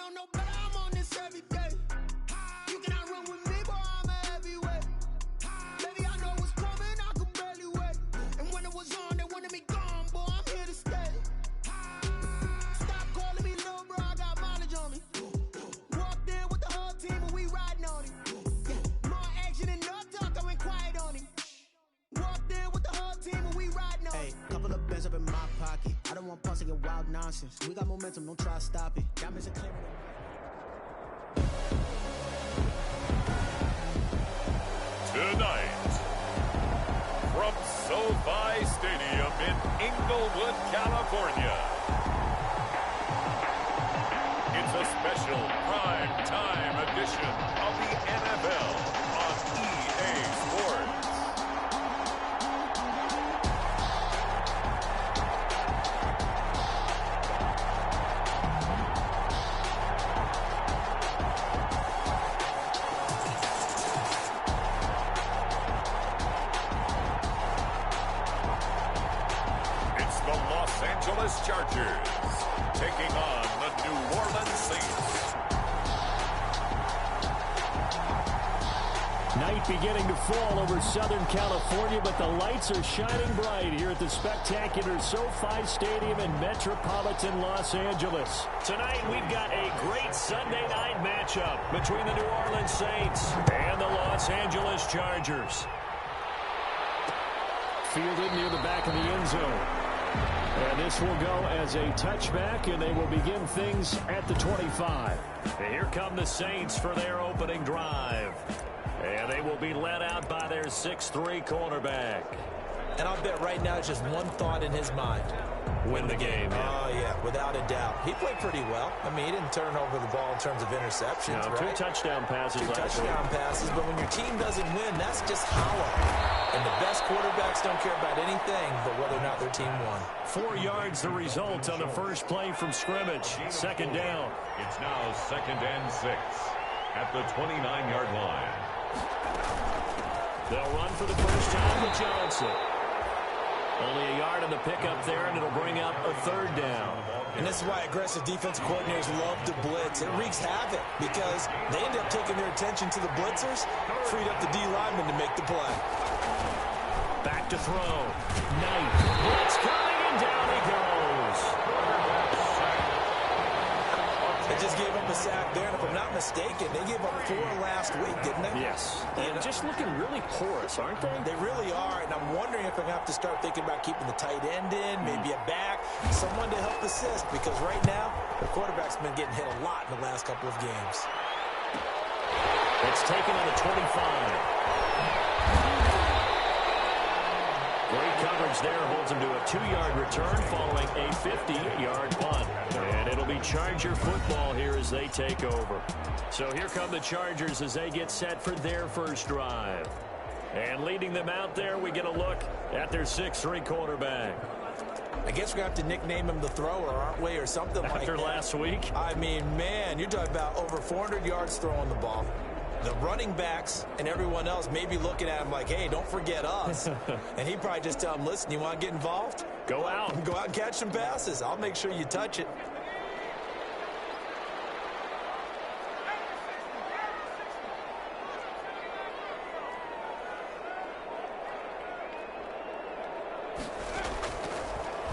know no better, I'm on this every day. You cannot run with me, boy, I'm a heavyweight. Baby, I know what's coming, I could barely wait. And when it was on, they wanted me gone, boy, I'm here to stay. Stop calling me little bro, I got mileage on me. Walked in with the whole team and we riding on him. More action and no talk, I went quiet on him. Walked in with the whole team and we riding on him. Hey, couple of bands up in my pocket. I don't want pause to get wild nonsense. We got momentum, don't try to stop it. Got me a clear. Tonight, from SoFi Stadium in Inglewood, California, it's a special prime time edition of the NFL on EA Sports. Chargers taking on the New Orleans Saints. Night beginning to fall over Southern California, but the lights are shining bright here at the spectacular SoFi Stadium in metropolitan Los Angeles. Tonight we've got a great Sunday night matchup between the New Orleans Saints and the Los Angeles Chargers. Fielded near the back of the end zone. And this will go as a touchback, and they will begin things at the 25. And here come the Saints for their opening drive. And they will be led out by their 6'3" cornerback. And I'll bet right now it's just one thought in his mind. Win the game. Oh, yeah, without a doubt. He played pretty well. I mean, he didn't turn over the ball in terms of interceptions, no, right? 2 touchdown passes. 2 touchdown passes, but when your team doesn't win, that's just hollow. And the best quarterbacks don't care about anything but whether or not their team won. 4 yards the result on the first play from scrimmage. Second down. It's now 2nd and 6 at the 29-yard line. They'll run for the first time with Johnson. Only a yard in the pickup there, and it'll bring up a 3rd down. And this is why aggressive defensive coordinators love to blitz. It wreaks havoc because they end up taking their attention to the blitzers, freed up the D lineman to make the play. Back to throw. Knight. Blitz coming, and down he goes. They just gave up a sack there, and if I'm not mistaken, they gave up 4 last week, didn't they? Yes. And just looking really porous, aren't they? They really are, and I'm wondering if I'm going to have to start thinking about keeping the tight end in, maybe a back, someone to help assist, because right now, the quarterback's been getting hit a lot in the last couple of games. It's taken on the 25. Great coverage there, holds him to a 2-yard return following a 50-yard punt. And it'll be Charger football here as they take over. So here come the Chargers as they get set for their first drive. And leading them out there, we get a look at their 6'3" quarterback. I guess we're going to have to nickname him the thrower, aren't we, or something like that. After last week? I mean, man, you're talking about over 400 yards throwing the ball. The running backs and everyone else may be looking at him like, hey, don't forget us. And he'd probably just tell them, listen, you want to get involved? Go out. Go out and catch some passes. I'll make sure you touch it.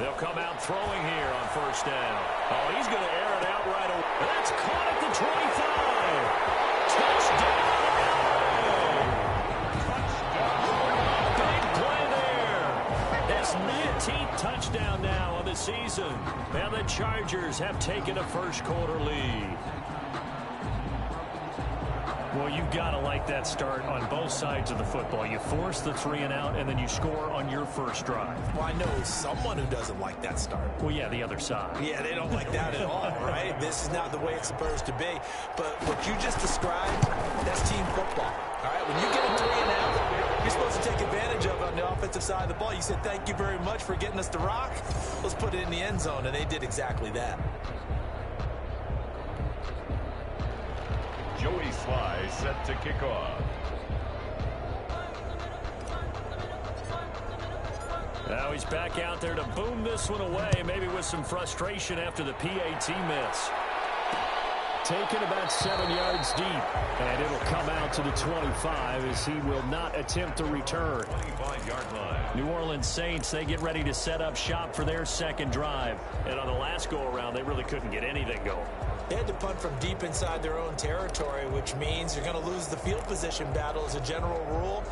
They'll come out throwing here on first down. Oh, he's going to air it out right away. That's caught at the 25. Touchdown! Big play there. That's 19th touchdown now of the season. And the Chargers have taken a first-quarter lead. Well, you've got to like that start on both sides of the football. You force the 3-and-out, and then you score on your first drive. Well, I know someone who doesn't like that start. Well, yeah, the other side. Yeah, they don't like that at all, right? This is not the way it's supposed to be. But what you just described, that's team football. All right, when you get a 3-and-out, you're supposed to take advantage of it on the offensive side of the ball. You said, thank you very much for getting us to rock. Let's put it in the end zone, and they did exactly that. Joey Sly set to kick off. Now he's back out there to boom this one away, maybe with some frustration after the PAT miss. taken about 7 yards deep. And it'll come out to the 25 as he will not attempt to return. 25-yard line. New Orleans Saints, they get ready to set up shop for their second drive. And on the last go-around, they really couldn't get anything going. They had to punt from deep inside their own territory, which means you're going to lose the field position battle as a general rule.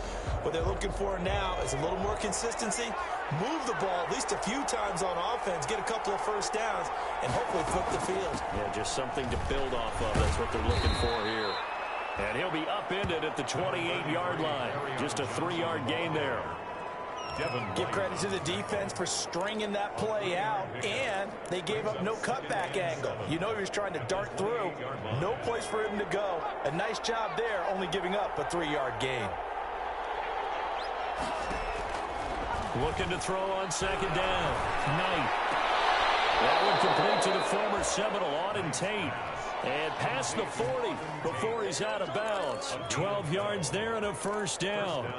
What they're looking for now is a little more consistency, move the ball at least a few times on offense, get a couple of first downs, and hopefully flip the field. Yeah, just something to build off of. That's what they're looking for here. And he'll be upended at the 28-yard line. Just a 3-yard gain there. Give credit to the defense for stringing that play out, and they gave up no cutback angle. You know he was trying to dart through. No place for him to go. A nice job there, only giving up a 3-yard gain. Looking to throw on second down. Knight. That would complete to the former Seminole, Auden Tate. And past the 40 before he's out of bounds. 12 yards there and a first down.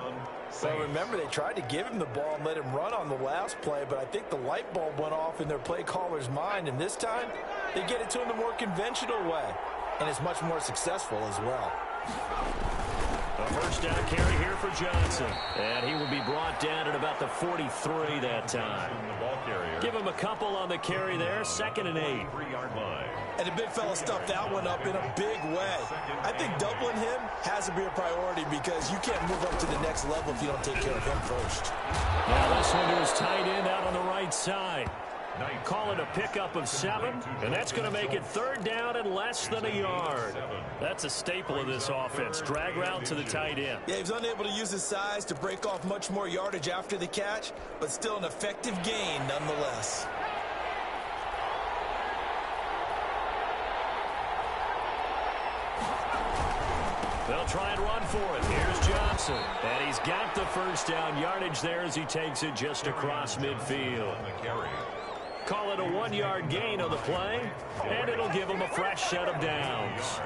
So remember, they tried to give him the ball and let him run on the last play, but I think the light bulb went off in their play caller's mind, and this time they get it to him the more conventional way, and it's much more successful as well. A first down carry here for Johnson, and he will be brought down at about the 43 that time. Give him a couple on the carry there, 2nd and 8. 3-yard line. And the big fella stuffed that one up in a big way. I think doubling him has to be a priority because you can't move up to the next level if you don't take care of him first. Now this one to his tight end out on the right side. Call it a pickup of 7, and that's going to make it 3rd down and less than a yard. That's a staple of this offense. Drag route to the tight end. Yeah, he was unable to use his size to break off much more yardage after the catch, but still an effective gain nonetheless. They'll try and run for it. Here's Johnson. And he's got the first down yardage there as he takes it just across midfield. Call it a 1-yard gain on the play, and it'll give him a fresh set of downs.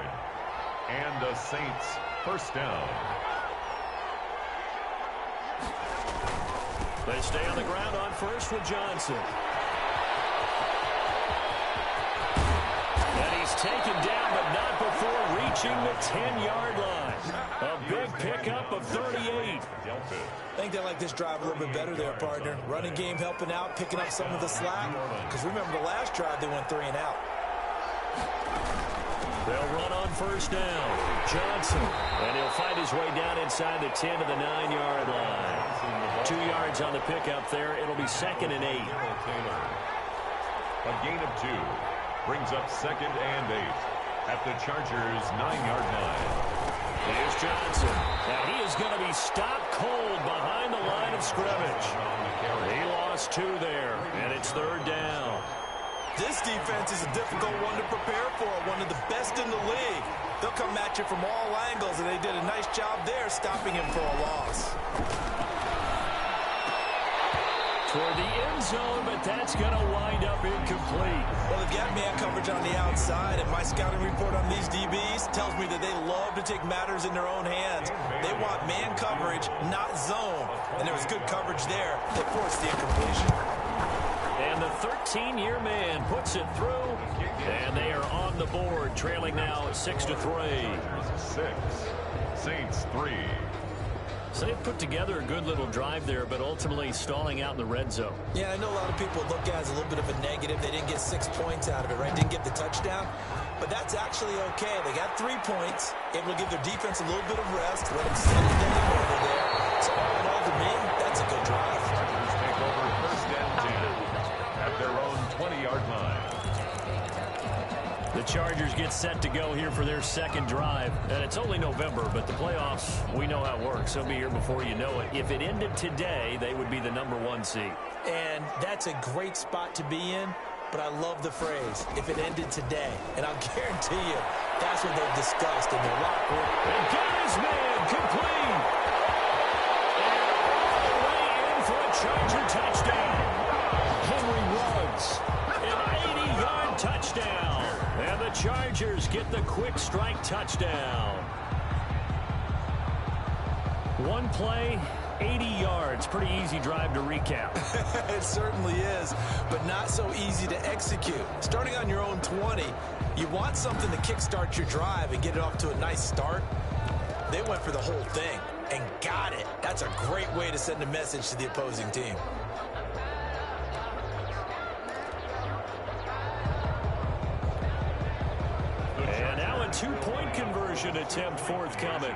And the Saints first down. They stay on the ground on first with Johnson. And he's taken down, but not before reaching the 10-yard line. A big pickup of 38. I think they like this drive a little bit better there, partner. Running game helping out, picking up some of the slack. Because remember the last drive, they went 3 and out. They'll run on first down. Johnson. And he'll find his way down inside the 10 to the 9-yard line. 2 yards on the pickup there. It'll be 2nd and 8. A gain of 2 brings up 2nd and 8 at the Chargers' 9-yard line. Here's Johnson. Now he is going to be stopped cold behind the line of scrimmage. He lost 2 there, and it's 3rd down. This defense is a difficult one to prepare for, one of the best in the league. They'll come at you from all angles, and they did a nice job there stopping him for a loss. Toward the end zone, but that's going to wind up incomplete. Well, they've got man coverage on the outside, and my scouting report on these DBs tells me that they love to take matters in their own hands. They want man coverage, not zone. And there was good coverage there that forced the incompletion. And the 13-year man puts it through, and they are on the board, trailing now at 6-3. 6, Saints 3. So they put together a good little drive there, but ultimately stalling out in the red zone. Yeah, I know a lot of people look at it as a little bit of a negative. They didn't get 6 points out of it, right? Didn't get the touchdown. But that's actually okay. They got 3 points, able to give their defense a little bit of rest, let them settle down over there. So all in all, to me, that's a good drive. Chargers take over 1st and 10 at their own 20-yard line. The Chargers get set to go here for their second drive. And it's only November, but the playoffs, we know how it works. They'll be here before you know it. If it ended today, they would be the #1 seed. And that's a great spot to be in, but I love the phrase, if it ended today. And I'll guarantee you, that's what they've discussed in their locker room. And got his man complete. And all the way in for a Charger touchdown. Henry Ruggs, an 80-yard touchdown. And the Chargers get the quick strike touchdown. One play 80 yards. Pretty easy drive to recap. It certainly is, but not so easy to execute. Starting on your own 20, you want something to kickstart your drive and get it off to a nice start. They went for the whole thing and got it. That's a great way to send a message to the opposing team. And now a two-point conversion attempt forthcoming.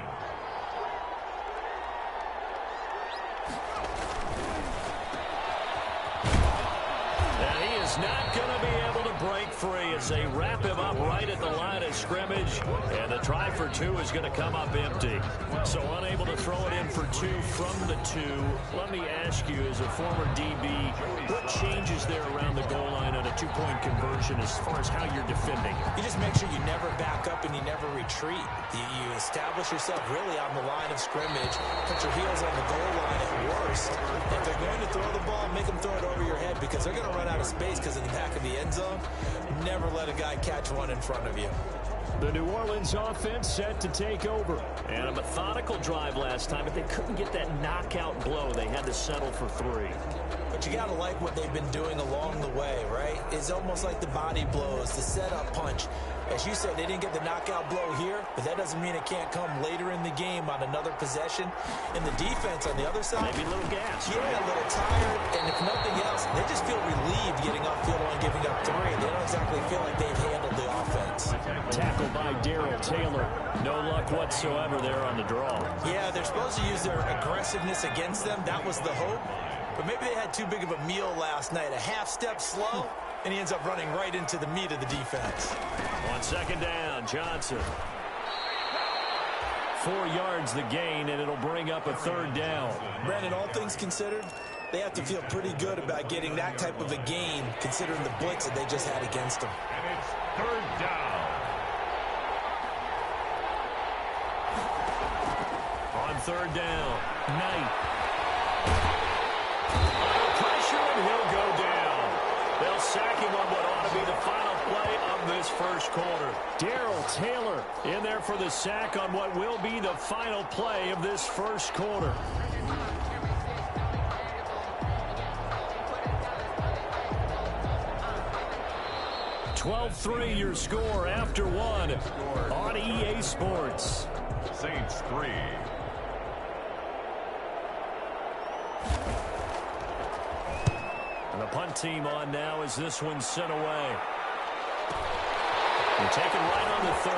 And he is not going to be able to break free as they wrap him up right at the line of scrimmage. And the try for two is going to come up empty. So unable to throw it in for two from the two. Let me ask you, as a former DB, what changes there around the goal line on a two-point conversion as far as how you're defending? You just make sure you never back up and you never retreat. You establish yourself really on the line of scrimmage, put your heels on the goal line at worst. If they're going to throw the ball, make them throw it over your head because they're going to run out of space because of the back of the end zone. Never let a guy catch one in front of you. The New Orleans offense set to take over. And a methodical drive last time, but they couldn't get that knockout blow. They had to settle for three. But you got to like what they've been doing along the way, right? It's almost like the body blows, the setup punch. As you said, they didn't get the knockout blow here, but that doesn't mean it can't come later in the game on another possession. And the defense on the other side, maybe a little gas. Yeah, a little tired. And if nothing else, they just feel relieved getting upfield and giving up three. They don't exactly feel like they've handled the offense. Tackled by Darrell Taylor. No luck whatsoever there on the draw. Yeah, they're supposed to use their aggressiveness against them. That was the hope. But maybe they had too big of a meal last night. A half step slow, and he ends up running right into the meat of the defense. On second down, Johnson. 4 yards the gain, and it'll bring up a third down. Brandon, all things considered, they have to feel pretty good about getting that type of a gain, considering the blitz that they just had against them. And it's third down. On third down, Knight. Under pressure, and he'll go down. They'll sack him on what ought to be the final play of this first quarter. Darrell Taylor in there for the sack on what will be the final play of this first quarter. (12-3) your score after one on EA Sports. Saints 3. And the punt team on now as this one's sent away. They're taken right on the 30.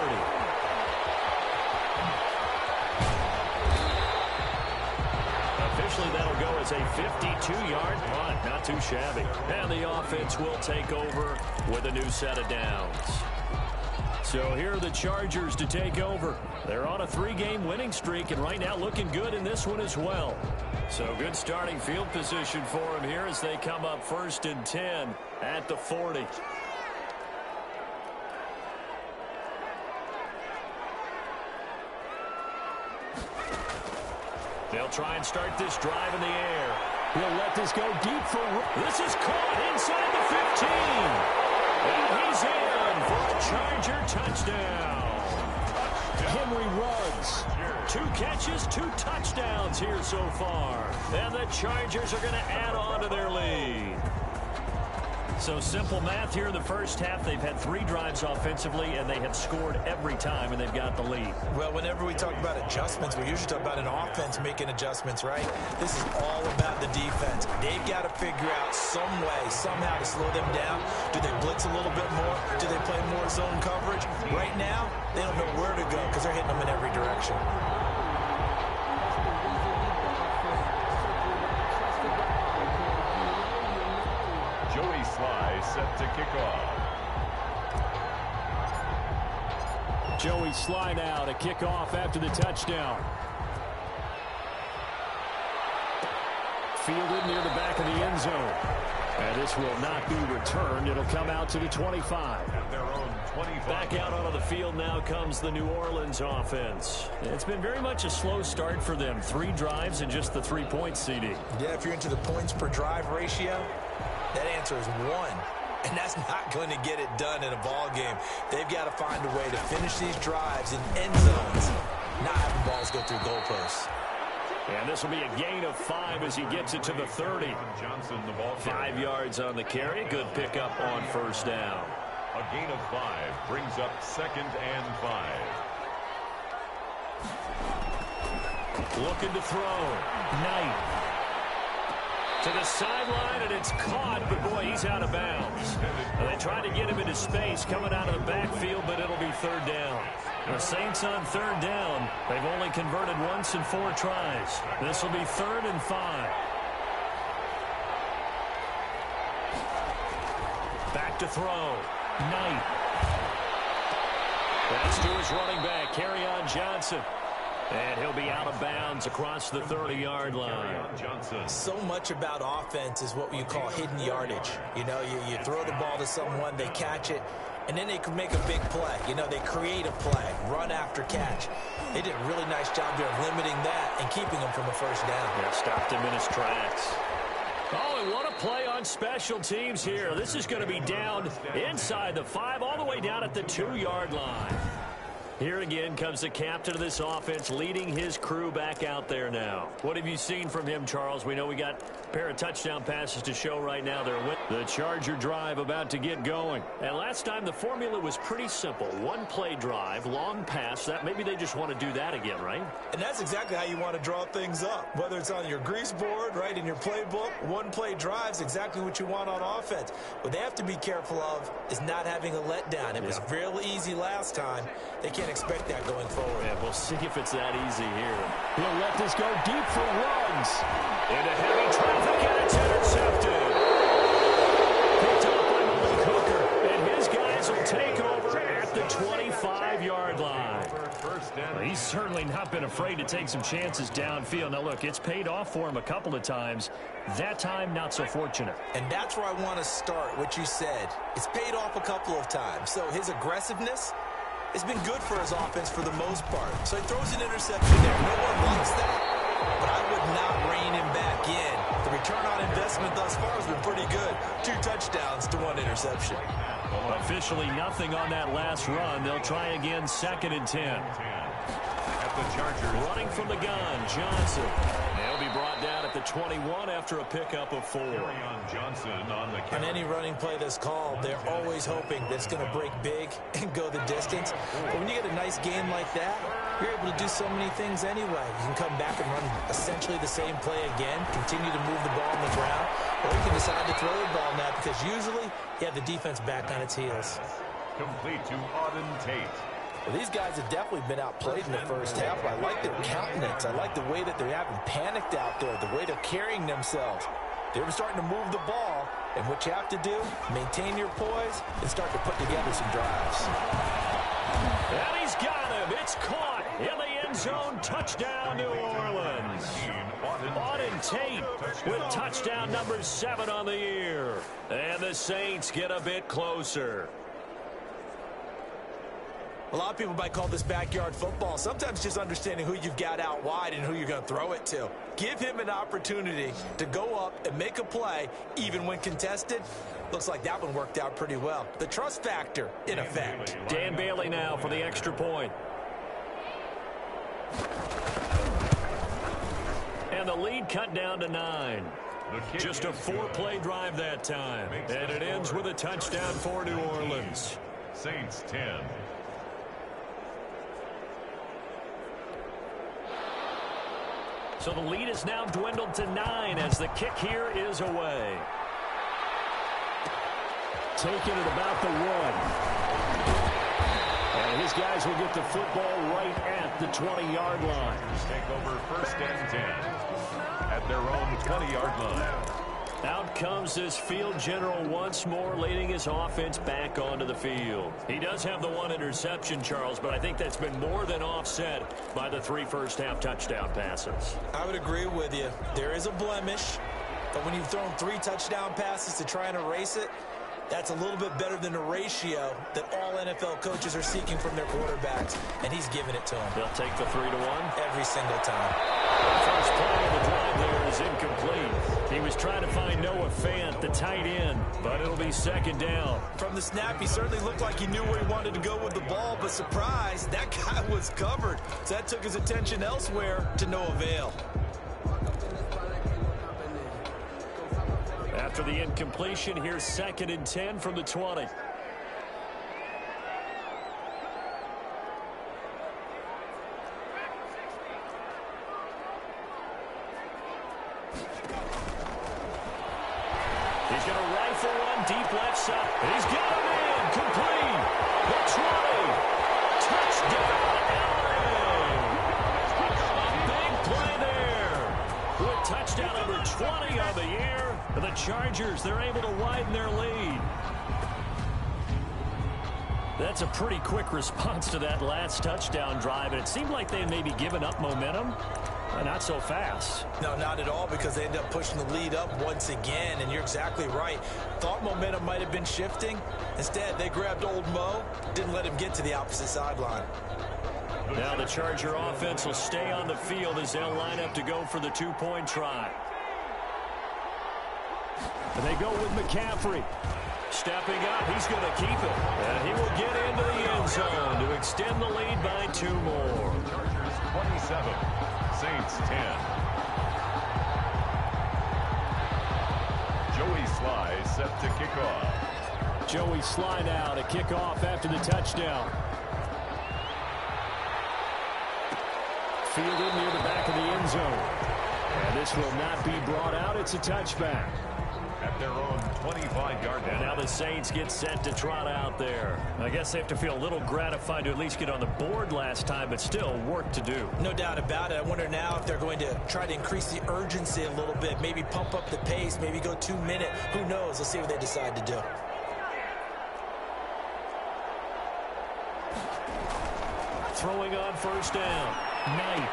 Officially, that'll go as a 52-yard punt. Not too shabby. And the offense will take over with a new set of downs. So here are the Chargers to take over. They're on a 3-game winning streak, and right now looking good in this one as well. So good starting field position for them here as they come up 1st and 10 at the 40. They'll try and start this drive in the air. He'll let this go deep for... This is caught inside the 15. And he's in for a Charger touchdown. Henry Ruggs. 2 catches, 2 touchdowns here so far. And the Chargers are going to add on to their lead. So simple math here in the first half. They've had 3 drives offensively, and they have scored every time, and they've got the lead. Well, whenever we talk about adjustments, we usually talk about an offense making adjustments, right? This is all about the defense. They've got to figure out some way, somehow to slow them down. Do they blitz a little bit more? Do they play more zone coverage? Right now, they don't know where to go because they're hitting them in every direction. Joey Sly set to kick off. Joey Sly now to kick off after the touchdown. Fielded near the back of the end zone. And this will not be returned. It'll come out to the 25. At their own 25. Back out onto the field now comes the New Orleans offense. It's been very much a slow start for them. 3 drives and just the 3 points, CD. Yeah, if you're into the points per drive ratio, that answer is 1. And that's not going to get it done in a ball game. They've got to find a way to finish these drives in end zones, not having balls go through goalposts. And this will be a gain of 5 as he gets it to the 30. 5 yards on the carry. Good pickup on first down. A gain of 5 brings up 2nd and 5. Looking to throw. Knight. To the sideline, and it's caught, but boy, he's out of bounds. They tried to get him into space coming out of the backfield, but it'll be 3rd down. The Saints on 3rd down. They've only converted once in 4 tries. This will be 3rd and 5. Back to throw. Knight. That's to his running back, Kerryon Johnson. And he'll be out of bounds across the 30-yard line. So much about offense is what you call hidden yardage. You know, you throw the ball to someone, they catch it, and then they can make a big play. You know, they create a play, run after catch. They did a really nice job there of limiting that and keeping him from a first down. Yeah, stopped him in his tracks. Oh, and what a play on special teams here. This is going to be down inside the 5, all the way down at the 2-yard line. Here again comes the captain of this offense, leading his crew back out there now. What have you seen from him, Charles? We know we got a pair of touchdown passes to show right now. The Charger drive about to get going. And last time the formula was pretty simple. 1-play drive, long pass. That maybe they just want to do that again, right? And that's exactly how you want to draw things up. Whether it's on your grease board, right, in your playbook, 1-play drive's exactly what you want on offense. What they have to be careful of is not having a letdown. It was real easy last time. They can't expect that going forward. Yeah, we'll see if it's that easy here. He'll let this go deep for Ruggs. Into heavy traffic, and it's intercepted. Picked up by Malik Hooker, and his guys will take over at the 25-yard line. Well, he's certainly not been afraid to take some chances downfield. Now, look, it's paid off for him a couple of times. That time, not so fortunate. And that's where I want to start, what you said. It's paid off a couple of times. So his aggressiveness, it's been good for his offense for the most part. So he throws an interception there. No one wants that, but I would not rein him back in. The return on investment thus far has been pretty good. 2 touchdowns to 1 interception. Officially nothing on that last run. They'll try again, 2nd and 10. At the Chargers. Running from the gun, Johnson. They'll be brought down at the 21 after a pickup of 4. Johnson on the On any running play that's called, they're always hoping that it's going to break big and go the distance. But when you get a nice game like that, you're able to do so many things anyway. You can come back and run essentially the same play again, continue to move the ball on the ground, or you can decide to throw the ball now because usually you have the defense back on its heels. complete to Auden Tate. Well, these guys have definitely been outplayed in the first half. I like their countenance. I like the way that they haven't panicked out there, the way they're carrying themselves. They're starting to move the ball, and what you have to do, maintain your poise and start to put together some drives. And he's got him. It's caught in the end zone. Touchdown, New Orleans. Auden Tate with touchdown number 7 on the year. And the Saints get a bit closer. A lot of people might call this backyard football. Sometimes just understanding who you've got out wide and who you're going to throw it to. Give him an opportunity to go up and make a play, even when contested. Looks like that one worked out pretty well. The trust factor, in effect. Dan Bailey now for the extra point. And the lead cut down to 9. Just a 4-play drive that time. And it ends with a touchdown for New Orleans. Saints 10. So the lead is now dwindled to 9 as the kick here is away. Taking it about the 1. And his guys will get the football right at the 20-yard line. Take over 1st and 10 at their own 20-yard line. Out comes this field general once more, leading his offense back onto the field. He does have the 1 interception, Charles, but I think that's been more than offset by the 3 first-half touchdown passes. I would agree with you. There is a blemish, but when you've thrown 3 touchdown passes to try and erase it, that's a little bit better than the ratio that all NFL coaches are seeking from their quarterbacks, and he's giving it to them. They'll take the 3-1 every single time. First play of the drive there is incomplete. He was trying to find Noah Fant, the tight end, but it'll be 2nd down. From the snap, he certainly looked like he knew where he wanted to go with the ball, but surprise, that guy was covered. So that took his attention elsewhere to no avail. After the incompletion, here's 2nd and 10 from the 20. He's going to rifle one deep left side. He's got him in. Complete. The 20. Touchdown, LA. Big play there. With touchdown number 20 on the year. The Chargers, they're able to widen their lead. That's a pretty quick response to that last touchdown drive, and it seemed like they had maybe given up momentum. Not so fast. No, not at all, because they ended up pushing the lead up once again, and you're exactly right. Thought momentum might have been shifting. Instead, they grabbed old Mo, didn't let him get to the opposite sideline. Now the Charger offense will stay on the field as they'll line up to go for the 2-point try. And they go with McCaffrey. Stepping up, he's going to keep it. And he will get into the end zone to extend the lead by 2 more. Chargers 27, Saints 10. Joey Sly set to kick off. Joey Sly now to kick off after the touchdown. Fielded near the back of the end zone. And this will not be brought out. It's a touchback. At their own 25-yard line. And now the Saints get set to trot out there. I guess they have to feel a little gratified to at least get on the board last time, but still work to do. No doubt about it. I wonder now if they're going to try to increase the urgency a little bit, maybe pump up the pace, maybe go 2-minute. Who knows? Let's see what they decide to do. Throwing on first down. Knight.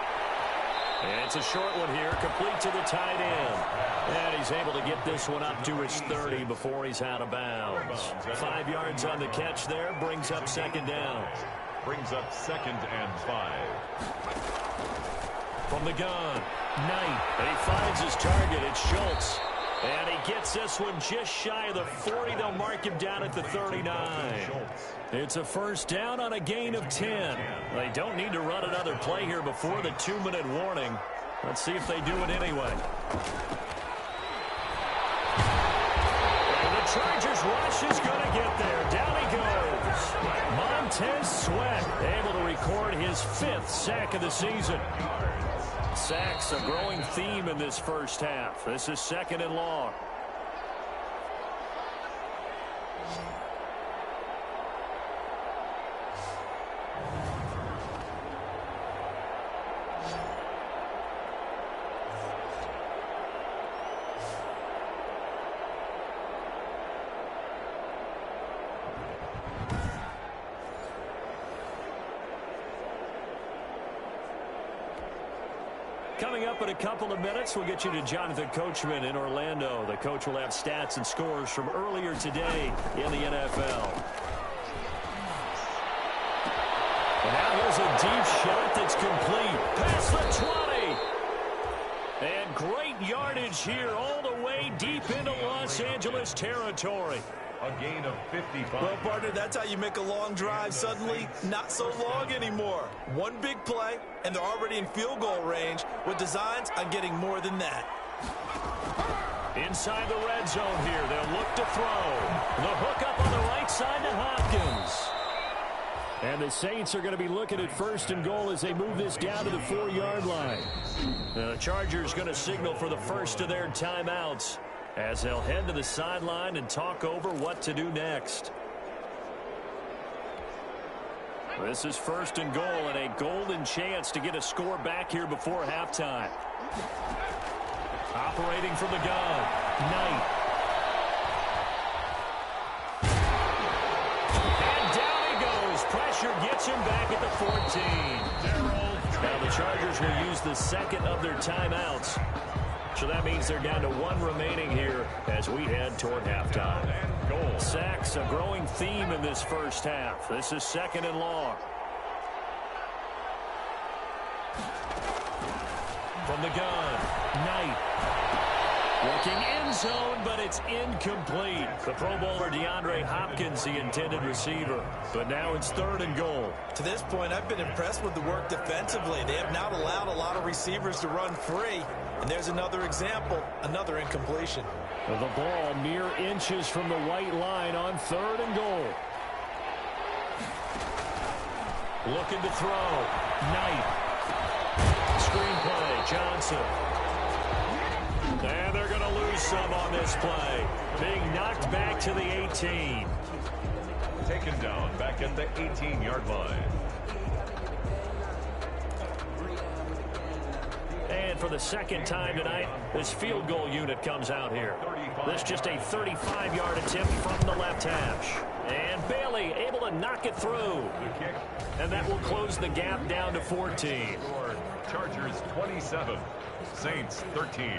And it's a short one here, complete to the tight end. And he's able to get this one up to his 30 before he's out of bounds. 5 yards on the catch there, brings up 2nd down. Brings up 2nd and 5. From the gun, Knight. And he finds his target, it's Schultz. And he gets this one just shy of the 40. They'll mark him down at the 39. It's a first down on a gain of 10. They don't need to run another play here before the 2-minute warning. Let's see if they do it anyway. And the Chargers rush is going to get there. Down he goes. Montez Sweat able to record his 5th sack of the season. Sacks a growing theme in this first half. This is 2nd and long. Coming up in a couple of minutes, we'll get you to Jonathan Coachman in Orlando. The coach will have stats and scores from earlier today in the NFL. And now here's a deep shot that's complete. Past the 20. And great yardage here all the way deep into Los Angeles territory. A gain of 55. Well, partner, that's how you make a long drive suddenly not so long anymore. One big play, and they're already in field goal range with designs on getting more than that. Inside the red zone here, they'll look to throw. The hook up on the right side to Hopkins. And the Saints are going to be looking at 1st and goal as they move this down to the 4-yard line. The Chargers going to signal for the first of their timeouts, as they'll head to the sideline and talk over what to do next. This is 1st and goal and a golden chance to get a score back here before halftime. Operating from the gun, Knight. And down he goes. Pressure gets him back at the 14. Now the Chargers will use the 2nd of their timeouts. So that means they're down to 1 remaining here as we head toward halftime. Sacks, a growing theme in this first half. This is 2nd and long. From the gun, Knight. Working end zone, but it's incomplete. The Pro Bowler DeAndre Hopkins, the intended receiver. But now it's 3rd and goal. To this point, I've been impressed with the work defensively. They have not allowed a lot of receivers to run free. And there's another example, another incompletion. The ball mere inches from the white line on 3rd and goal. Looking to throw. Knight. Screenplay. Johnson. And they're going to lose some on this play. Being knocked back to the 18. Taken down back at the 18-yard line. And for the second time tonight, this field goal unit comes out here. This just a 35-yard attempt from the left hash. And Bailey able to knock it through. And that will close the gap down to 14. Chargers 27, Saints 13.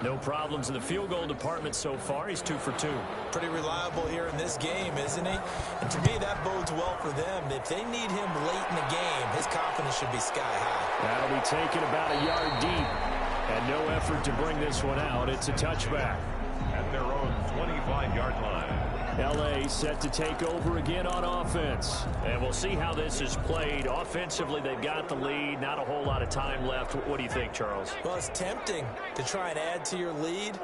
No problems in the field goal department so far. He's 2 for 2. Pretty reliable here in this game, isn't he? And to me, that bodes well for them. If they need him late in the game, his confidence should be sky high. That'll be taken about a yard deep. And no effort to bring this one out. It's a touchback. At their own 25-yard line. L.A. set to take over again on offense. And we'll see how this is played. Offensively, they've got the lead. Not a whole lot of time left. What do you think, Charles? Well, it's tempting to try and add to your lead,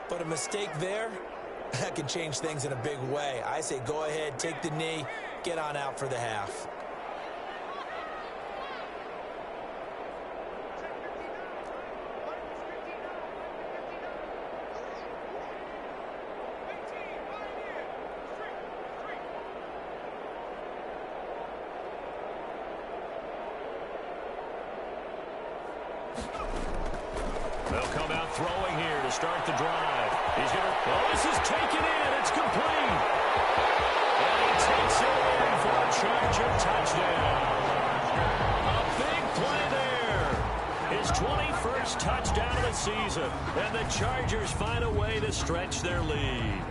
but a mistake there, that can change things in a big way. I say go ahead, take the knee, get on out for the half. They'll come out throwing here to start the drive. He's going to... Oh, this is taken in. It's complete. And he takes it in for a Charger touchdown. A big play there. His 21st touchdown of the season. And the Chargers find a way to stretch their lead.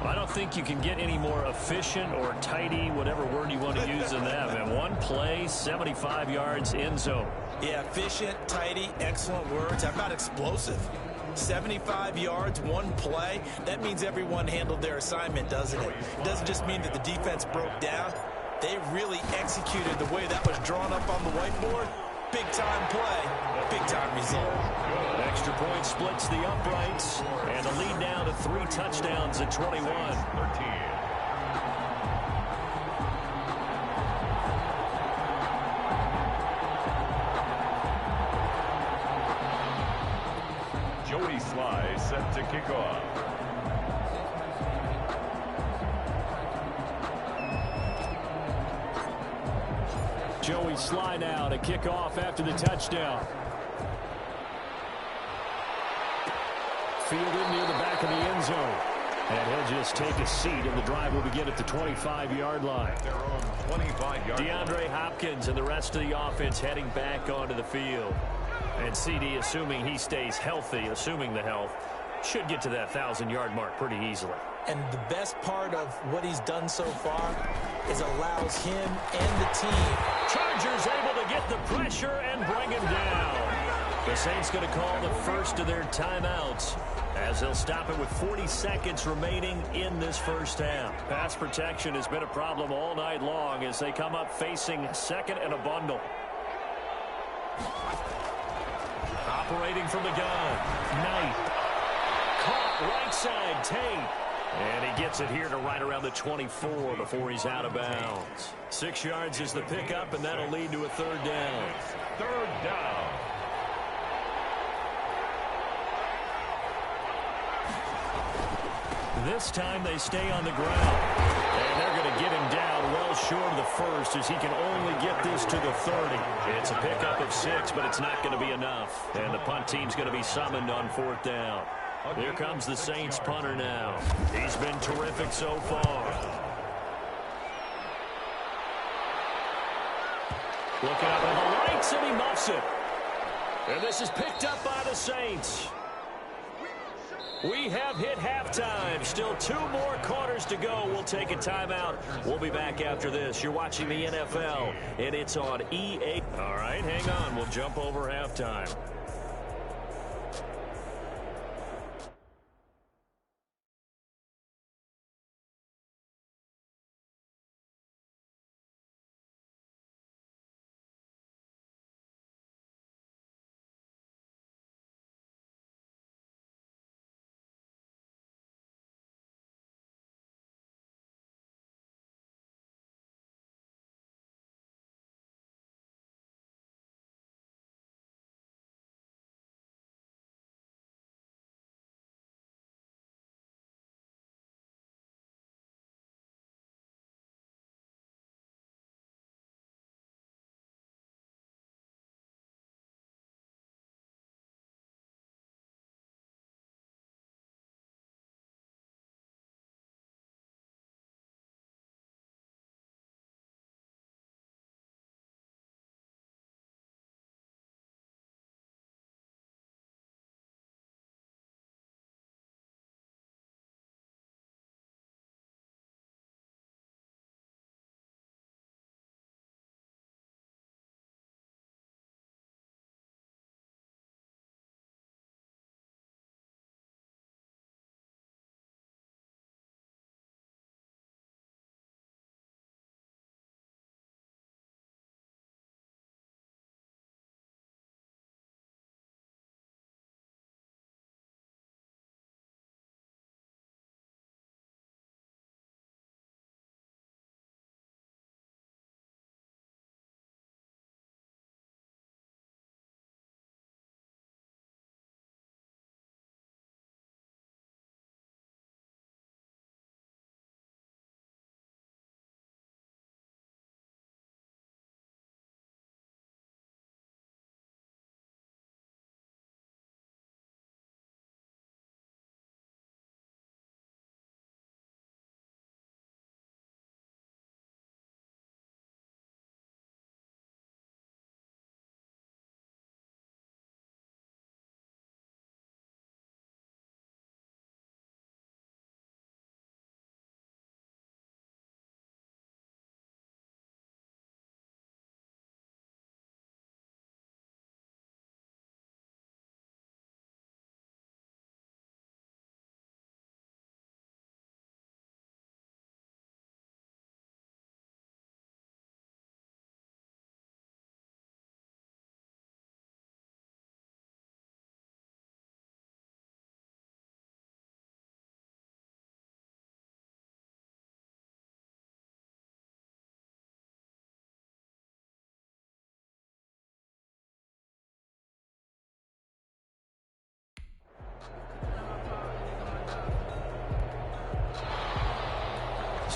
I don't think you can get any more efficient or tidy, whatever word you want to use in that. Man, one play, 75 yards, end zone. Yeah, efficient, tidy, excellent words. How about explosive? 75 yards, one play. That means everyone handled their assignment, doesn't it? It doesn't just mean that the defense broke down. They really executed the way that was drawn up on the whiteboard. Big-time play, big-time result. Extra point splits the uprights, and the lead down to 3 touchdowns at 21. 13. Joey Sly set to kick off. Joey Sly now to kick off after the touchdown. Fielded near the back of the end zone. And he'll just take a seat, and the drive will begin at the 25-yard line. Their own 25-yard DeAndre Hopkins and the rest of the offense heading back onto the field. And CD, assuming he stays healthy, assuming the health, should get to that 1,000-yard mark pretty easily. And the best part of what he's done so far is allows him and the team. Chargers able to get the pressure and bring him down. The Saints going to call the first of their timeouts as they'll stop it with 40 seconds remaining in this first half. Pass protection has been a problem all night long as they come up facing second and a bundle. Operating from the gun. Knight. Caught right side. Tate. And he gets it here to right around the 24 before he's out of bounds. 6 yards is the pickup, and that'll lead to a third down. Third down. This time they stay on the ground. And they're going to get him down well short of the first as he can only get this to the 30. It's a pickup of 6, but it's not going to be enough. And the punt team's going to be summoned on fourth down. Here comes the Saints punter now. He's been terrific so far. Looking up at the lights, and he muffs it. And this is picked up by the Saints. We have hit halftime. Still 2 more quarters to go. We'll take a timeout. We'll be back after this. You're watching the NFL, and it's on EA. All right, hang on. We'll jump over halftime.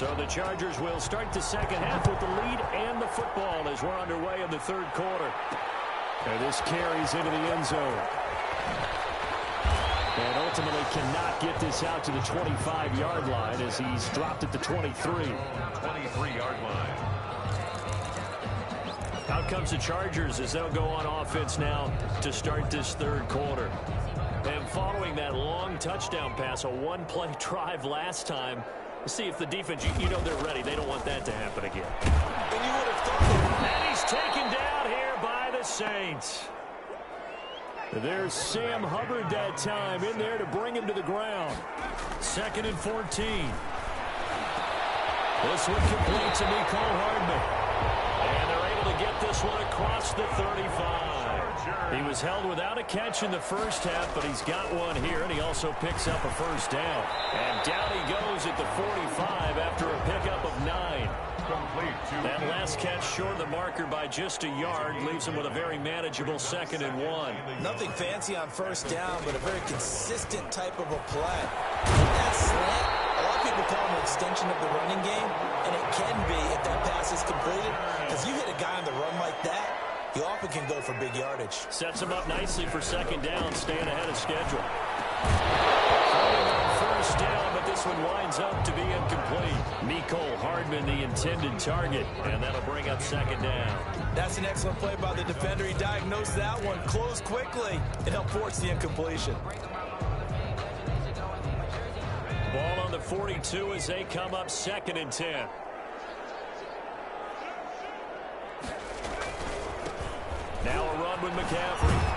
So the Chargers will start the second half with the lead and the football as we're underway in the third quarter. And this carries into the end zone. And ultimately cannot get this out to the 25-yard line as he's dropped at the 23. 23-yard line. Out comes the Chargers as they'll go on offense now to start this third quarter. And following that long touchdown pass, a one-play drive last time, see if the defense, you know they're ready. They don't want that to happen again. And you would have thought. And he's taken down here by the Saints. There's Sam Hubbard that time in there to bring him to the ground. 2nd and 14. This one complete to Mecole Hardman. And they're able to get this one across the 35. He was held without a catch in the first half, but he's got one here, and he also picks up a first down. And down he goes at the 45 after a pickup of 9. That last catch short of the marker by just a yard leaves him with a very manageable 2nd and 1. Nothing fancy on first down, but a very consistent type of a play. That slant, a lot of people call it an extension of the running game, and it can be if that pass is completed, because you hit a guy on the run like that, you often can go for big yardage. Sets him up nicely for 2nd down, staying ahead of schedule. First down, but this one winds up to be incomplete. Mecole Hardman, the intended target, and that'll bring up 2nd down. That's an excellent play by the defender. He diagnosed that one, closed quickly, and helped force the incompletion. Ball on the 42 as they come up 2nd and 10. Now a run with McCaffrey.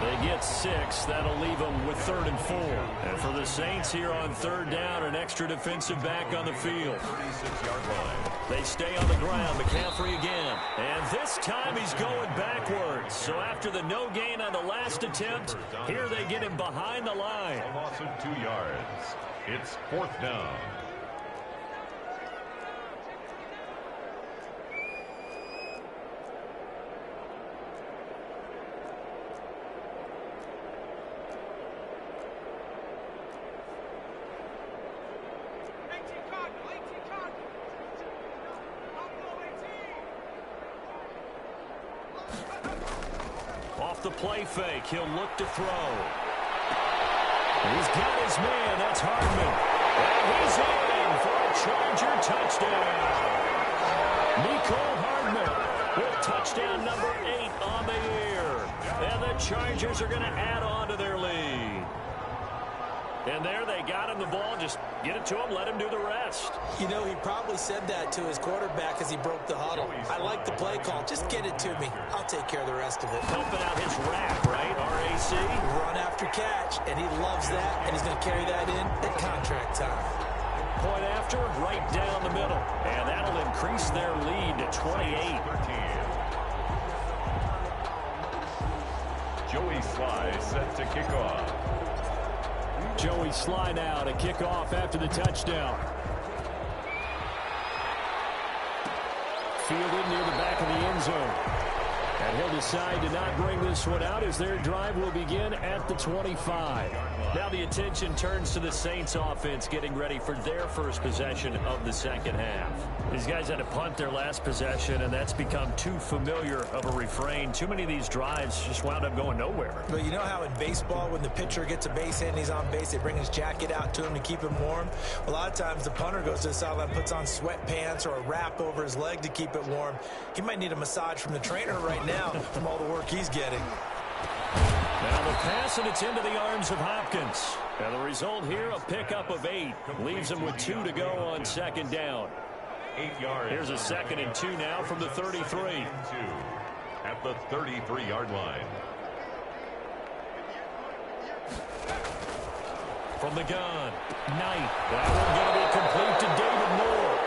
They get 6. That'll leave them with 3rd and 4. And for the Saints here on 3rd down, an extra defensive back on the field. 36-yard line. They stay on the ground. McCaffrey again. And this time he's going backwards. So after the no gain on the last attempt, here they get him behind the line. A loss of 2 yards. It's 4th down. Off the play fake, he'll look to throw. He's got his man, that's Hardman. And he's in for a Charger touchdown. Mecole Hardman with touchdown number 8 on the year. And the Chargers are going to add on to their lead. And there they got him the ball. Just get it to him, let him do the rest. You know, he probably said that to his quarterback as he broke the huddle. I like the play call. Just get it to me. I'll take care of the rest of it. Helping out his rap, right? RAC. Run after catch, and he loves that, and he's going to carry that in at contract time. Point after, right down the middle. And that'll increase their lead to 28. 13. Joey Sly set to kick off. Joey Sly now to kick off after the touchdown. Fielded near the back of the end zone. And he'll decide to not bring this one out as their drive will begin at the 25. Now the attention turns to the Saints offense getting ready for their first possession of the second half. These guys had to punt their last possession, and that's become too familiar of a refrain. Too many of these drives just wound up going nowhere. But you know how in baseball, when the pitcher gets a base hit and he's on base, they bring his jacket out to him to keep him warm? A lot of times the punter goes to the sideline, puts on sweatpants or a wrap over his leg to keep it warm. He might need a massage from the trainer right now from all the work he's getting. Now the pass, and it's into the arms of Hopkins. And the result here, a pickup of 8. Leaves him with 2 to go on second down. 8 yards. Here's a 2nd and 2 now from the 33. At the 33-yard line. From the gun, Knight. That one going to be complete to David Moore.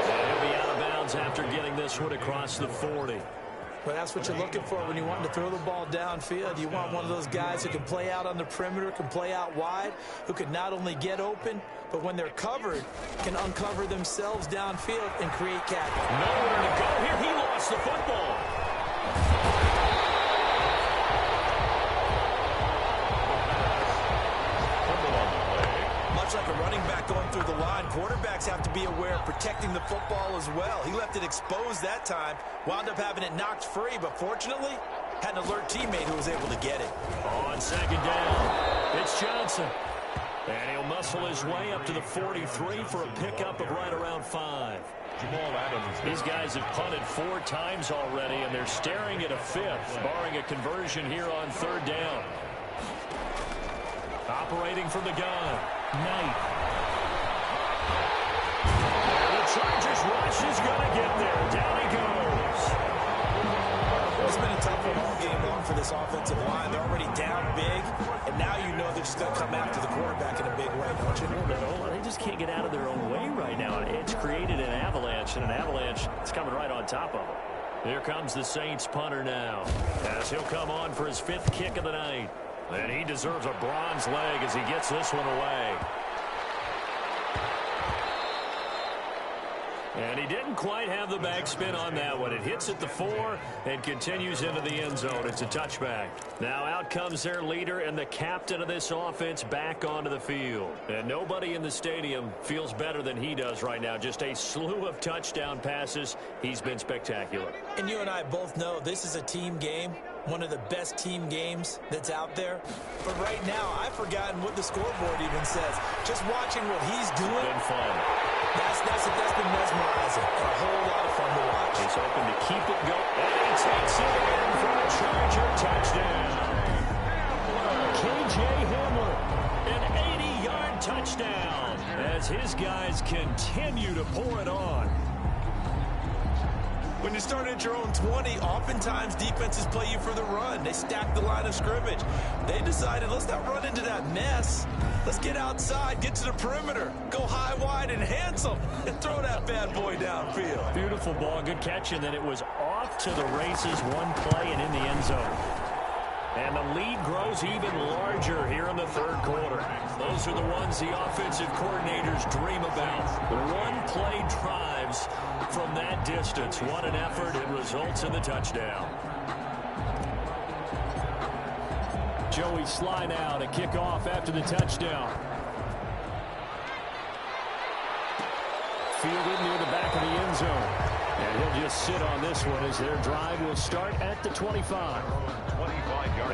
And he'll be out of bounds after getting this one across the 40. But that's what you're looking for when you want to throw the ball downfield. You want one of those guys who can play out on the perimeter, can play out wide, who can not only get open, but when they're covered, can uncover themselves downfield and create catch. Nowhere to go here. He lost the football. Much like a running back going through mind, quarterbacks have to be aware of protecting the football as well. He left it exposed that time, wound up having it knocked free, but fortunately, had an alert teammate who was able to get it. On second down, it's Johnson. And he'll muscle his way up to the 43 for a pickup of right around 5. These guys have punted 4 times already, and they're staring at a 5th, barring a conversion here on third down. Operating from the gun, Knight. And the Chargers rush is going to get there. Down he goes. It's been a tough one all game long for this offensive line. They're already down big, and now you know they're just going to come after the quarterback in a big way, don't you? No, they just can't get out of their own way right now. It's created an avalanche, and an avalanche is coming right on top of them. Here comes the Saints punter now, as he'll come on for his 5th kick of the night. And he deserves a bronze leg as he gets this one away. And he didn't quite have the backspin on that one. It hits at the 4 and continues into the end zone. It's a touchback. Now out comes their leader and the captain of this offense back onto the field. And nobody in the stadium feels better than he does right now. Just a slew of touchdown passes. He's been spectacular. And you and I both know this is a team game. One of the best team games that's out there. But right now, I've forgotten what the scoreboard even says. Just watching what he's doing. It's been fun. That's been mesmerizing and a whole lot of fun to watch. He's hoping to keep it going. And he takes it in for a Charger touchdown. K.J. Hamler, an 80-yard touchdown as his guys continue to pour it on. When you start at your own 20, oftentimes defenses play you for the run. They stack the line of scrimmage. They decided, let's not run into that mess. Let's get outside, get to the perimeter, go high, wide, and handsome, and throw that bad boy downfield. Beautiful ball, good catch, and then it was off to the races, one play and in the end zone. And the lead grows even larger here in the third quarter. Those are the ones the offensive coordinators dream about. One-play drives from that distance. What an effort. It results in the touchdown. Joey Sly now to kick off after the touchdown. Fielded near the back of the end zone. And he'll just sit on this one as their drive will start at the 25.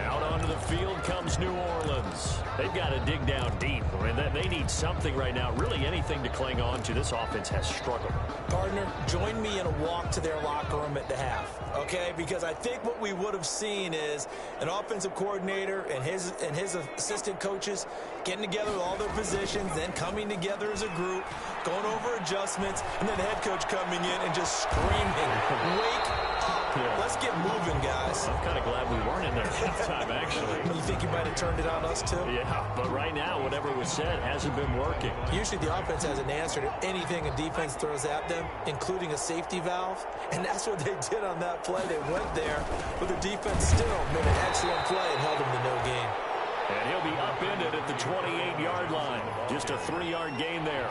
Out onto the field comes New Orleans. They've got to dig down deep. I mean, they need something right now, really anything to cling on to. This offense has struggled. Gardner, join me in a walk to their locker room at the half, okay? Because I think what we would have seen is an offensive coordinator and his assistant coaches getting together with all their positions, then coming together as a group, going over adjustments, and then the head coach coming in and just screaming, wake up. Yeah. Let's get moving, guys. I'm kind of glad we weren't in there halftime, actually. You think he might have turned it on us, too? Yeah, but right now, whatever was said hasn't been working. Usually the offense has an answer to anything a defense throws at them, including a safety valve, and that's what they did on that play. They went there, but the defense still made an excellent play and held them to no gain. And he'll be upended at the 28-yard line. Just a 3-yard gain there.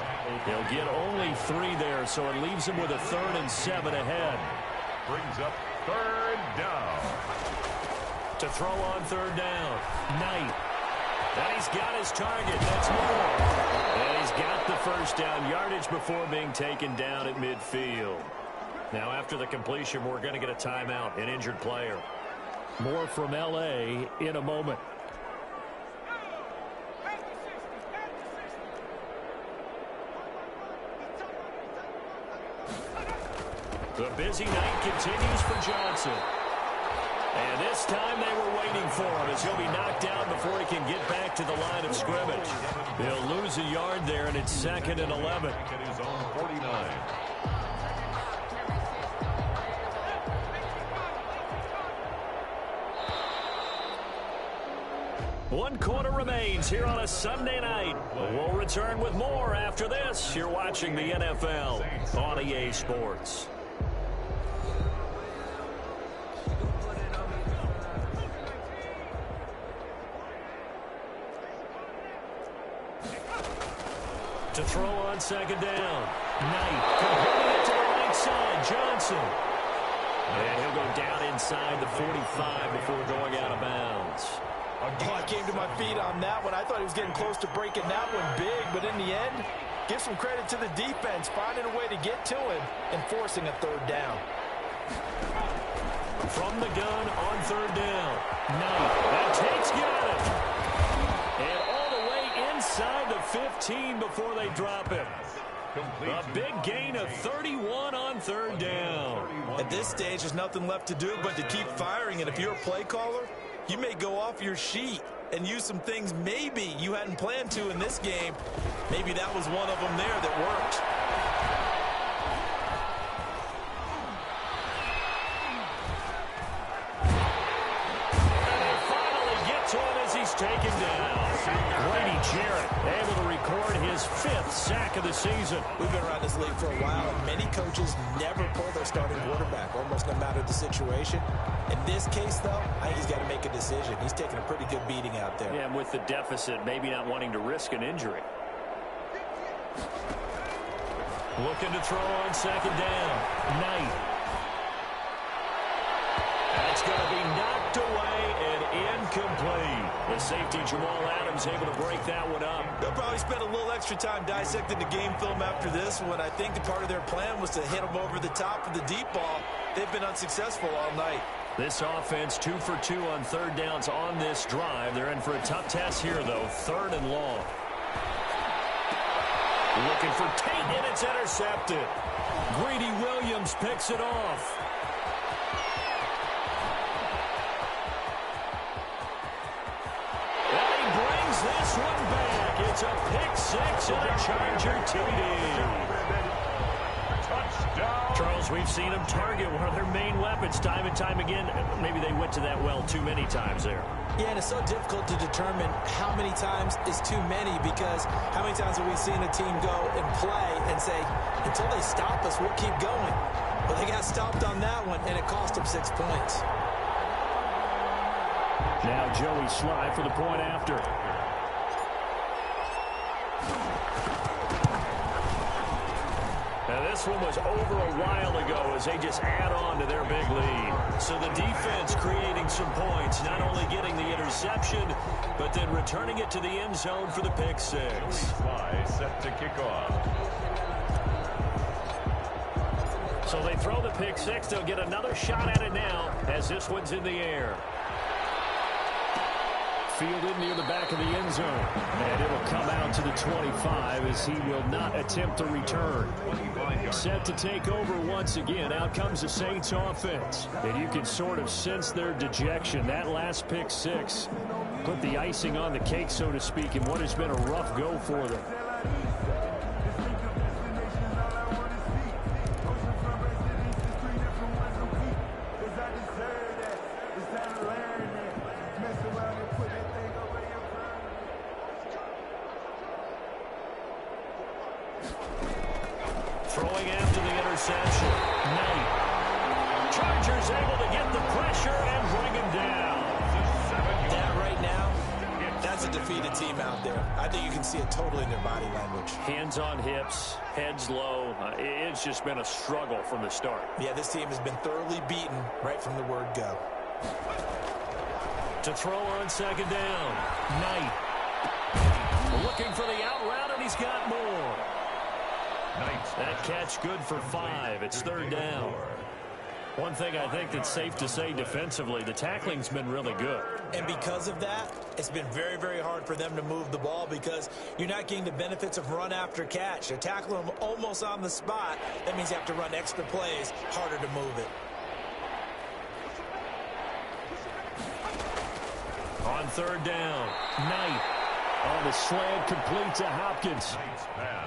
He'll get only 3 there, so it leaves him with a 3rd and 7 ahead. Brings up 3rd down. To throw on 3rd down, Knight. And he's got his target. That's more. And he's got the first down yardage before being taken down at midfield. Now after the completion, we're going to get a timeout, an injured player. More from L.A. in a moment. The busy night continues for Johnson. And this time they were waiting for him as he'll be knocked down before he can get back to the line of scrimmage. They'll lose a yard there, and it's 2nd and 11. At his own 49. One quarter remains here on a Sunday night. We'll return with more after this. You're watching the NFL on EA Sports. To throw on 2nd down. Knight converting it to the right side. Johnson. And he'll go down inside the 45 before going out of bounds. Oh, I came to my feet on that one. I thought he was getting close to breaking that one big, but in the end, Give some credit to the defense, finding a way to get to him and forcing a third down. From the gun on third down. That Tate's got it. And all the way inside the 15 before they drop it. A big gain of 31 on third down. At this stage, there's nothing left to do but to keep firing. And if you're a play caller, you may go off your sheet and use some things maybe you hadn't planned to in this game. Maybe that was one of them there that worked. And they finally get to him as he's taken down. Grady Jarrett able to record his 5th sack of the season. We've been around this league for a while, and many coaches never pull their starting quarterback, almost no matter the situation. In this case, though, I think he's got to make a decision. He's taking a pretty good beating out there. Yeah, and with the deficit, maybe not wanting to risk an injury. Looking to throw on second down. Knight. That's going to be knocked away and incomplete. The safety, Jamal Adams, able to break that one up. They'll probably spend a little extra time dissecting the game film after this one. I think the part of their plan was to hit them over the top of the deep ball. They've been unsuccessful all night. This offense 2 for 2 on third downs on this drive. They're in for a tough test here, though. 3rd and long. Looking for Tate, and it's intercepted. Greedy Williams picks it off. And he brings this one back. It's a pick 6 and a Charger TD. Charles, we've seen them target one of their main weapons time and time again. Maybe they went to that well too many times there. Yeah, and it's so difficult to determine how many times is too many, because how many times have we seen a team go and play and say, until they stop us, we'll keep going. But they got stopped on that one, and it cost them 6 points. Now Joey Sly for the point after. Now this one was over a while ago as they just add on to their big lead. So the defense creating some points, not only getting the interception, but then returning it to the end zone for the pick 6. Sly set to kick off. So they throw the pick 6. They'll get another shot at it now as this one's in the air. Fielded near the back of the end zone. And it'll come out to the 25 as he will not attempt to return. Set to take over once again. Out comes the Saints offense. And you can sort of sense their dejection. That last pick 6 put the icing on the cake, so to speak, in what has been a rough go for them. Throwing after the interception. Knight. Chargers able to get the pressure and bring him down. That right now, that's a defeated team out there. I think you can see it totally in their body language. Hands on hips, heads low. It's just been a struggle from the start. Yeah, this team has been thoroughly beaten right from the word go. To throw on second down. Knight. Looking for the out route, and he's got more. That catch good for 5. It's 3rd down. One thing I think that's safe to say defensively, the tackling's been really good. And because of that, it's been very, very hard for them to move the ball because you're not getting the benefits of run after catch. They're tackling them almost on the spot. That means you have to run extra plays, harder to move it. On 3rd down, Knight on the slant, complete to Hopkins.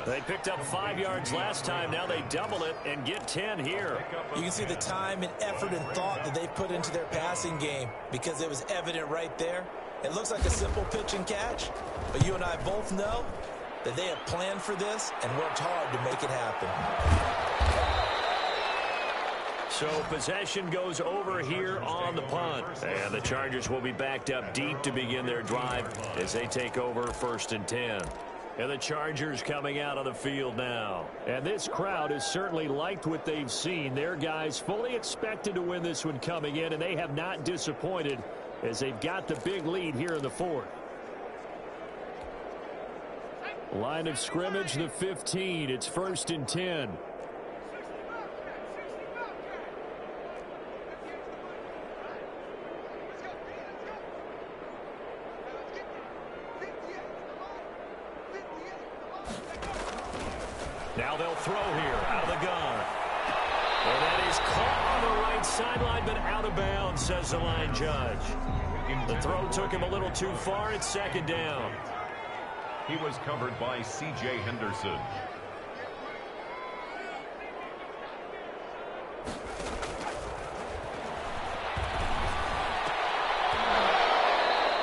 They picked up 5 yards last time. Now they double it and get 10 here. You can see the time and effort and thought that they put into their passing game because it was evident right there. It looks like a simple pitch and catch, but you and I both know that they have planned for this and worked hard to make it happen. So possession goes over here on the punt. And the Chargers will be backed up deep to begin their drive as they take over 1st and 10. And the Chargers coming out on the field now. And this crowd has certainly liked what they've seen. Their guys fully expected to win this one coming in, and they have not disappointed as they've got the big lead here in the 4th. Line of scrimmage, the 15. It's 1st and 10. Now they'll throw here out of the gun. And that is caught on the right sideline, but out of bounds, says the line judge. The throw took him a little too far. It's 2nd down. He was covered by C.J. Henderson.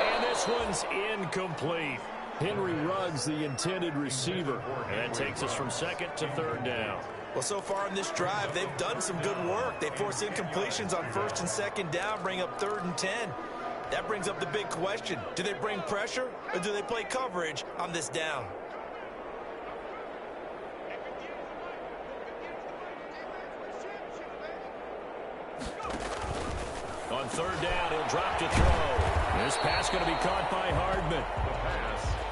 And this one's incomplete. Henry Ruggs, the intended receiver. And that takes us from 2nd to 3rd down. Well, so far in this drive, they've done some good work. They force incompletions on 1st and 2nd down, bring up 3rd and 10. That brings up the big question. Do they bring pressure or do they play coverage on this down? On 3rd down, he'll drop to throw. This pass going to be caught by Hardman.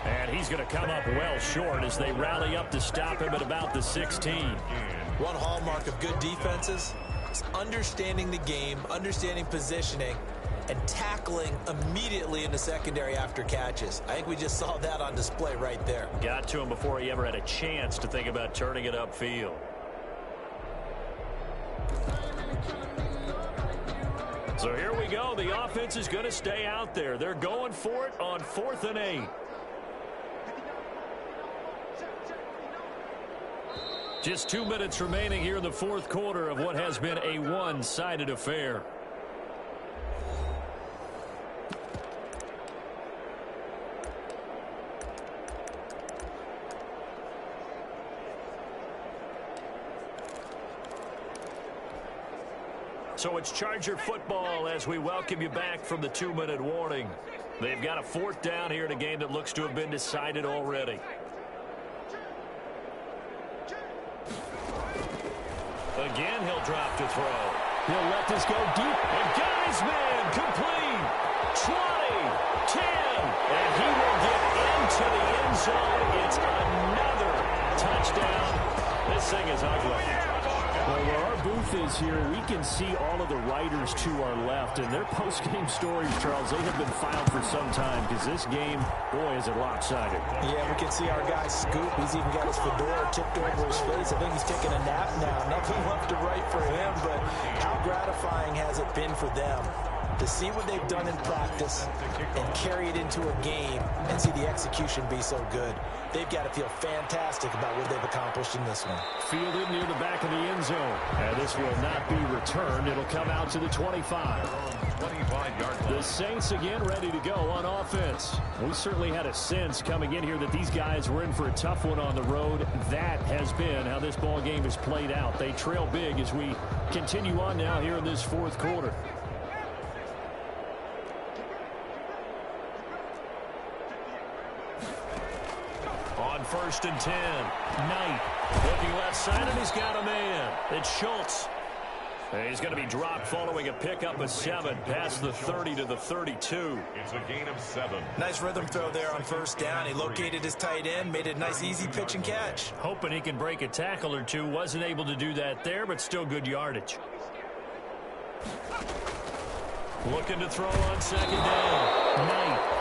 And he's going to come up well short as they rally up to stop him at about the 16. One hallmark of good defenses is understanding the game, understanding positioning, and tackling immediately in the secondary after catches. I think we just saw that on display right there. Got to him before he ever had a chance to think about turning it upfield. So here we go. The offense is going to stay out there. They're going for it on 4th and 8. Just 2 minutes remaining here in the 4th quarter of what has been a one-sided affair. So it's Charger football as we welcome you back from the 2-minute warning. They've got a 4th down here in a game that looks to have been decided already. Again, he'll drop to throw. He'll let this go deep. And got his man complete. 20, 10, and he will get into the end zone. It's another touchdown. This thing is ugly. Well, where our booth is here, we can see all of the writers to our left, and their post-game stories, Charles, they have been filed for some time because this game, boy, is it lopsided. Yeah, we can see our guy Scoop. He's even got his fedora tipped over his face. I think he's taking a nap now. Nothing left to write for him, but how gratifying has it been for them to see what they've done in practice and carry it into a game and see the execution be so good. They've got to feel fantastic about what they've accomplished in this one. Fielded near the back of the end zone. And this will not be returned. It'll come out to the 25. 25-yard line. The Saints again ready to go on offense. We certainly had a sense coming in here that these guys were in for a tough one on the road. That has been how this ball game has played out. They trail big as we continue on now here in this 4th quarter. On 1st and 10, Knight looking left side, and he's got a man. It's Schultz. And he's going to be dropped following a pickup of 7 past the 30 to the 32. It's a gain of 7. Nice rhythm throw there on 1st down. He located his tight end, made a nice easy pitch and catch. Hoping he can break a tackle or two. Wasn't able to do that there, but still good yardage. Looking to throw on 2nd down. Knight.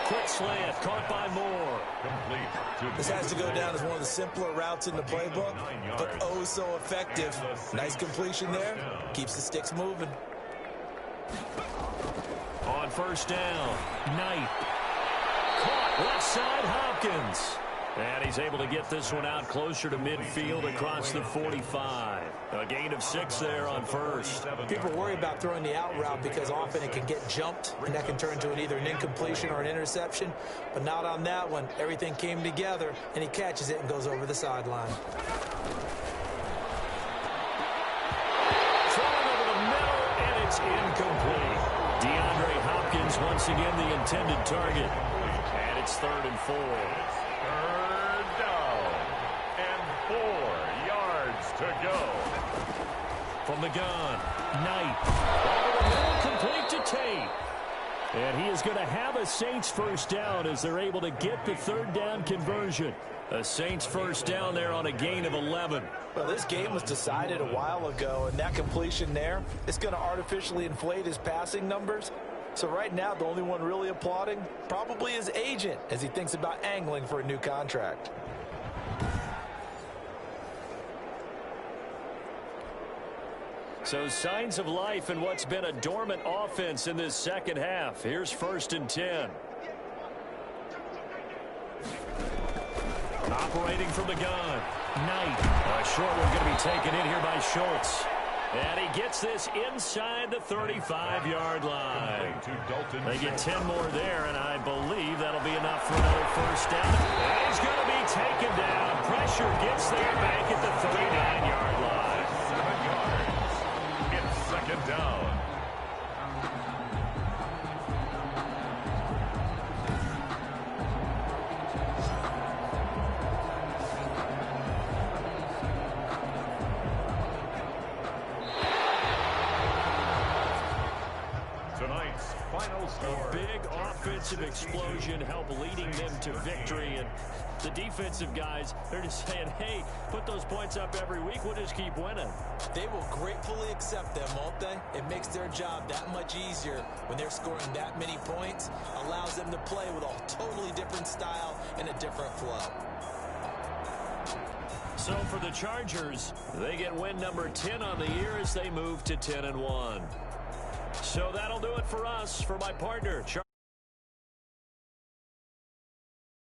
Quick slant, caught by Moore. Complete. This has to go down as one of the simpler routes in the playbook, but oh so effective. Nice completion there. Keeps the sticks moving. On 1st down, Knight. Caught left side, Hopkins. And he's able to get this one out closer to midfield across the 45. A gain of 6 there on 1st. People worry about throwing the out route because often it can get jumped, and that can turn into either an incompletion or an interception. But not on that one. Everything came together, and he catches it and goes over the sideline. Throwing over the middle, and it's incomplete. DeAndre Hopkins once again the intended target. And it's 3rd and 4. 3rd down and 4 yards to go. From the gun, Knight. Over the middle, complete to Tate. And he is going to have a Saints first down as they're able to get the third down conversion. A Saints first down there on a gain of 11. Well, this game was decided a while ago, and that completion there is going to artificially inflate his passing numbers. So right now, the only one really applauding probably his agent as he thinks about angling for a new contract. So signs of life in what's been a dormant offense in this second half. Here's 1st and 10. Operating from the gun. Knight. A short one going to be taken in here by Schultz. And he gets this inside the 35-yard line. They get 10 more there, and I believe that'll be enough for another first down. And he's going to be taken down. Pressure gets there back at the 39-yard line. 7 yards. It's second down. Tonight's final score. A big offensive explosion helped leading them to victory. And the defensive guys, they're just saying, hey, put those points up every week. We'll just keep winning. They will gratefully accept them, won't they? It makes their job that much easier when they're scoring that many points. Allows them to play with a totally different style and a different flow. So for the Chargers, they get win number 10 on the year as they move to 10-1. So that'll do it for us. For my partner,